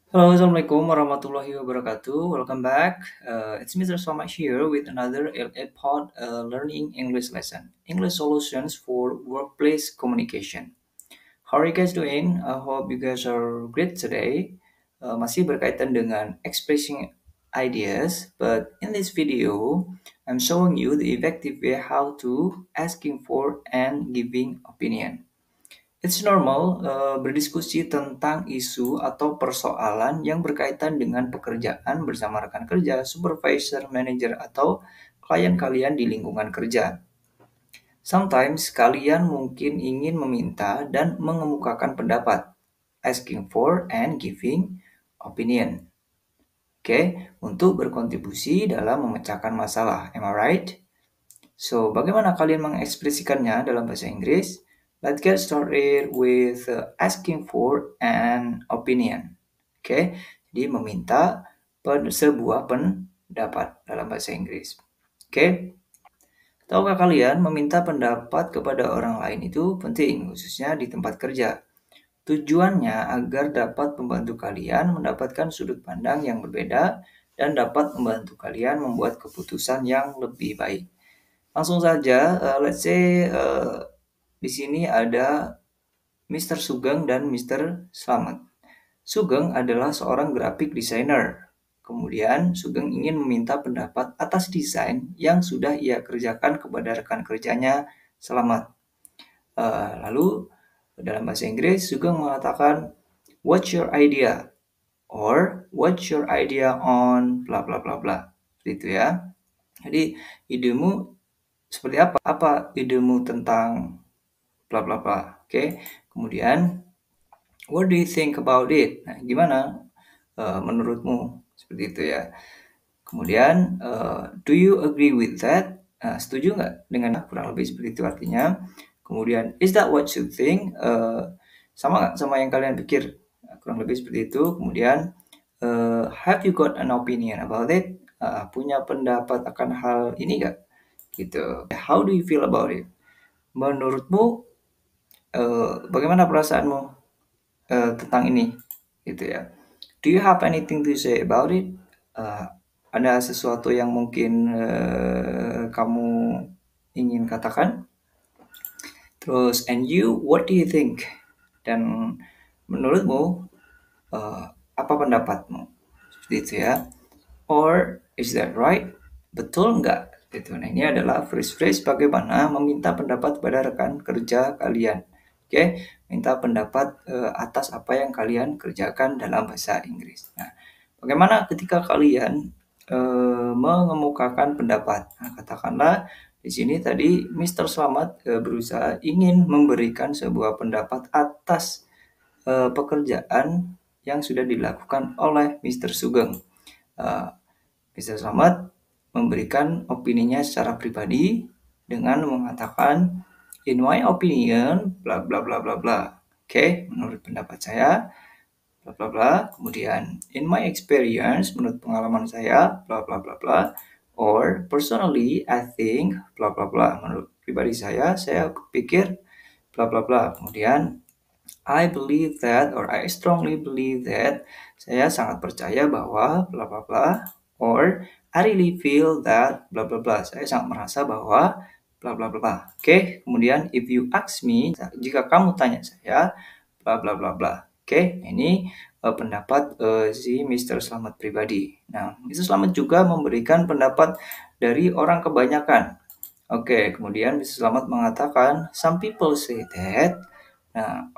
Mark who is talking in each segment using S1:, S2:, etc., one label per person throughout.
S1: Halo, Assalamualaikum warahmatullahi wabarakatuh. Welcome back. It's Mr. Somach here with another LA Learning English lesson. English solutions for workplace communication. How are you guys doing? I hope you guys are great today. Masih berkaitan dengan expressing ideas, but in this video, I'm showing you the effective way how to asking for and giving opinion. It's normal berdiskusi tentang isu atau persoalan yang berkaitan dengan pekerjaan bersama rekan kerja, supervisor, manager, atau klien kalian di lingkungan kerja. Sometimes kalian mungkin ingin meminta dan mengemukakan pendapat, asking for and giving opinion. Oke, untuk berkontribusi dalam memecahkan masalah. Am I right? So, bagaimana kalian mengekspresikannya dalam bahasa Inggris? Let's get started with asking for an opinion. Oke, jadi meminta sebuah pendapat dalam bahasa Inggris. Oke, tahukah kalian meminta pendapat kepada orang lain itu penting, khususnya di tempat kerja. Tujuannya agar dapat membantu kalian mendapatkan sudut pandang yang berbeda dan dapat membantu kalian membuat keputusan yang lebih baik. Langsung saja, let's say di sini ada Mr. Sugeng dan Mr. Slamet. Sugeng adalah seorang graphic designer. Kemudian Sugeng ingin meminta pendapat atas desain yang sudah ia kerjakan kepada rekan kerjanya Slamet. Lalu dalam bahasa Inggris Sugeng mengatakan, "What's your idea?" or "What's your idea on bla bla bla bla." Gitu ya. Jadi idemu seperti apa? Apa idemu tentang bla bla bla? Oke. Kemudian what do you think about it? Nah, gimana menurutmu? Seperti itu ya. Kemudian do you agree with that? Setuju nggak dengan kurang lebih seperti itu artinya. Kemudian is that what you think? Sama nggak sama yang kalian pikir? Kurang lebih seperti itu. Kemudian have you got an opinion about it? Punya pendapat akan hal ini nggak? Gitu. How do you feel about it? Menurutmu bagaimana perasaanmu tentang ini? Gitu ya. Do you have anything to say about it? Ada sesuatu yang mungkin kamu ingin katakan? Terus, and you, what do you think? Dan menurutmu, apa pendapatmu? Seperti itu ya. Or, is that right? Betul nggak? Gitu. Nah, ini adalah phrase-phrase bagaimana meminta pendapat pada rekan kerja kalian. Oke, minta pendapat atas apa yang kalian kerjakan dalam bahasa Inggris. Nah, bagaimana ketika kalian mengemukakan pendapat? Nah, katakanlah di sini tadi Mr. Slamet berusaha ingin memberikan sebuah pendapat atas pekerjaan yang sudah dilakukan oleh Mr. Sugeng. Mr. Slamet memberikan opininya secara pribadi dengan mengatakan, in my opinion, bla bla bla bla bla. Oke, menurut pendapat saya, bla bla bla. Kemudian, in my experience, menurut pengalaman saya, bla bla bla bla. Or personally, I think, bla bla bla. Menurut pribadi saya pikir, bla bla bla. Kemudian, I believe that or I strongly believe that, saya sangat percaya bahwa bla bla bla, or I really feel that bla bla bla, saya sangat merasa bahwa bla bla bla. Oke, kemudian if you ask me, jika kamu tanya saya bla bla bla bla. Oke, ini pendapat si Mr. Slamet pribadi. Nah, Mr. Slamet juga memberikan pendapat dari orang kebanyakan. Oke, kemudian Mr. Slamet mengatakan, some people say that. Nah,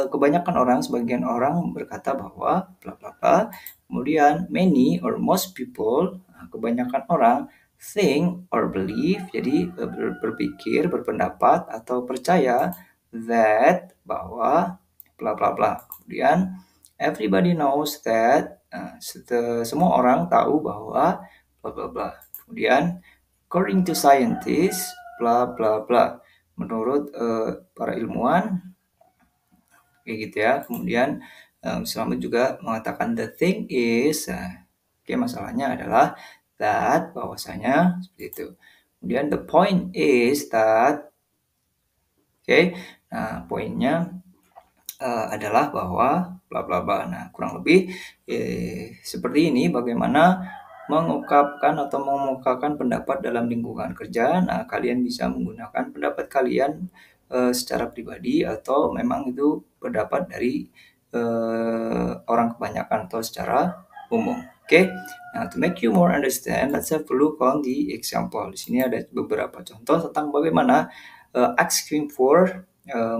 S1: kebanyakan orang, sebagian orang berkata bahwa bla bla bla. Kemudian many or most people, kebanyakan orang think or believe, jadi berpikir, berpendapat atau percaya that, bahwa bla bla bla. Kemudian everybody knows that, semua orang tahu bahwa bla bla bla. Kemudian according to scientists, bla bla bla. Menurut para ilmuwan, kayak gitu ya. Kemudian Slamet juga mengatakan the thing is, oke, masalahnya adalah that, bahwasanya seperti itu. Kemudian the point is that, oke, nah poinnya adalah bahwa bla bla bla. Nah, kurang lebih seperti ini bagaimana mengungkapkan atau mengemukakan pendapat dalam lingkungan kerja. Nah, kalian bisa menggunakan pendapat kalian secara pribadi atau memang itu pendapat dari orang kebanyakan atau secara umum. Oke. Nah, to make you more understand, let's have a look on the example. Di sini ada beberapa contoh tentang bagaimana asking for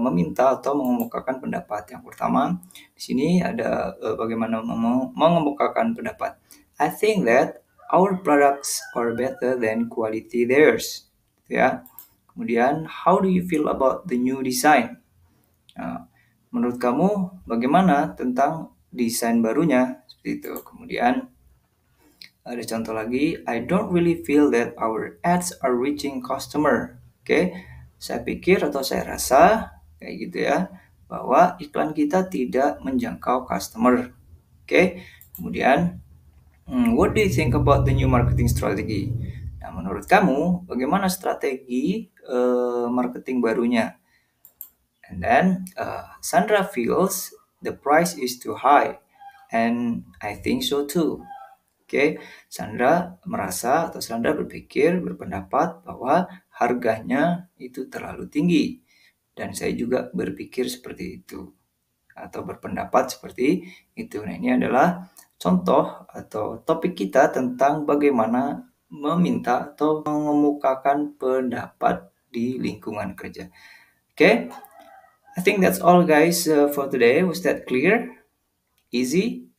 S1: meminta atau mengemukakan pendapat. Yang pertama, di sini ada bagaimana mengemukakan pendapat. I think that our products are better than quality theirs. Ya. Kemudian, how do you feel about the new design? Nah, menurut kamu bagaimana tentang desain barunya? Seperti itu. Kemudian ada contoh lagi, I don't really feel that our ads are reaching customer. Oke, saya pikir atau saya rasa kayak gitu ya, bahwa iklan kita tidak menjangkau customer. Oke, kemudian what do you think about the new marketing strategy? Nah, menurut kamu bagaimana strategi marketing barunya? And then Sandra feels the price is too high, and I think so too. Oke, Sandra merasa atau Sandra berpendapat bahwa harganya itu terlalu tinggi. Dan saya juga berpikir seperti itu atau berpendapat seperti itu. Nah, ini adalah contoh atau topik kita tentang bagaimana meminta atau mengemukakan pendapat di lingkungan kerja. Oke, I think that's all guys for today. Was that clear? Easy?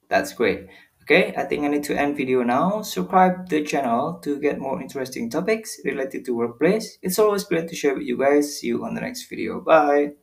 S1: That's great. Okay, I think I need to end video now. Subscribe the channel to get more interesting topics related to workplace. It's always great to share with you guys. See you on the next video. Bye.